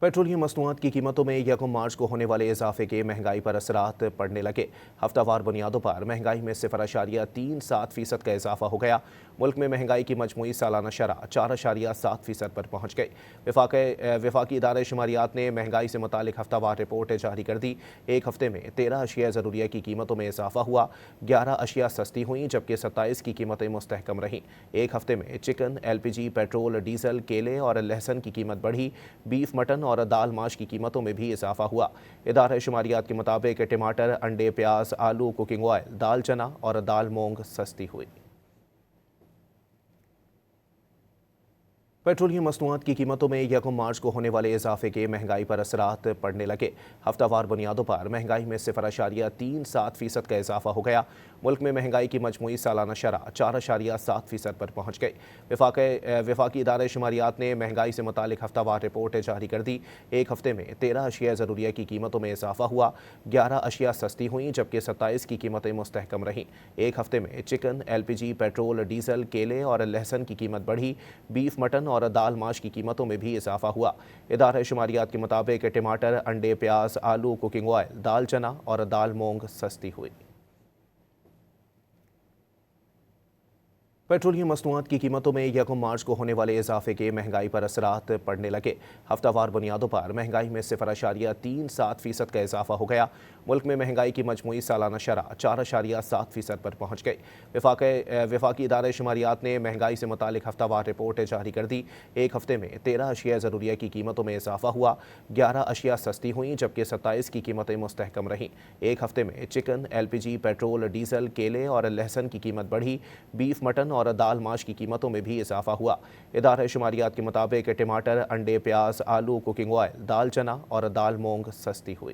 Petroleum मसनूआत की कीमतों में यकम मार्च को होने वाले इजाफे के महंगाई पर असरात पड़ने लगे। हफ्तावार बुनियादों पर महंगाई में 0.37% का इजाफा हो गया। मुल्क में महंगाई की मजमूई सालाना शरह 4.7% पर पहुँच गई। विफाकी इदारे शुमारियात ने महंगाई से मुतालिक हफ्तावार रिपोर्ट जारी कर दी। एक हफ्ते में 13 अशिया ज़रूरिया की कीमतों में इजाफा हुआ, 11 अशिया सस्ती हुई जबकि 27 की कीमतें मुस्तहकम रहीं। एक हफ्ते में चिकन, LPG, पेट्रोल, डीजल, केले और लहसुन की कीमत बढ़ी। बीफ, मटन और दाल माश की कीमतों में भी इजाफा हुआ। इदारे शुमारियात के मुताबिक टमाटर, अंडे, प्याज, आलू, कुकिंग ऑयल, दाल चना और दाल मूंग सस्ती हुई। पेट्रोलियम मसनूआत की कीमतों में यकम मार्च को होने वाले इजाफे के महंगाई पर असरात पड़ने लगे। हफ्तावार बुनियादों पर महंगाई में 0.37% का इजाफा हो गया। मुल्क में महंगाई की मजमूई सालाना शरह 4.7% पर पहुँच गई। विफाकी इदारे शुमारियात ने महंगाई से मुतालिक हफ्तावार रिपोर्ट जारी कर दी। एक हफ्ते में 13 अशिया ज़रूरिया की कीमतों में इजाफा हुआ, 11 अशिया सस्ती हुई जबकि 27 की कीमतें मुस्तहकम रहीं। एक हफ्ते में चिकन, LPG, पेट्रोल, डीजल, केले और लहसुन की कीमत बढ़ी। बीफ, मटन और दाल माश की कीमतों में भी इजाफा हुआ। इदारे शुमारियात के मुताबिक टमाटर, अंडे, प्याज, आलू, कुकिंग ऑयल, दाल चना और दाल मूंग सस्ती हुई। पेट्रोलियम मसनूआत की कीमतों में यकम मार्च को होने वाले इजाफे के महंगाई पर असरात पड़ने लगे। हफ्तावार बुनियादों पर महंगाई में 0.37% का इजाफा हो गया। मुल्क में महंगाई की मजमूई सालाना शरह 4.7% पर पहुँच गई। विफाकी इदारे शुमारियात ने महंगाई से मुतालिक हफ्तावार रिपोर्ट जारी कर दी। एक हफ्ते में 13 अशिया ज़रूरिया की कीमतों में इजाफा हुआ, 11 अशिया सस्ती हुई जबकि 27 की कीमतें मुस्तहकम रहीं। एक हफ्ते में चिकन, LPG, पेट्रोल, डीजल, केले और लहसुन की कीमत बढ़ी। बीफ, मटन और दाल माश की कीमतों में भी इजाफा हुआ। इदारे शुमारियात के मुताबिक टमाटर, अंडे, प्याज, आलू, कुकिंग ऑयल, दाल चना और दाल मूंग सस्ती हुई।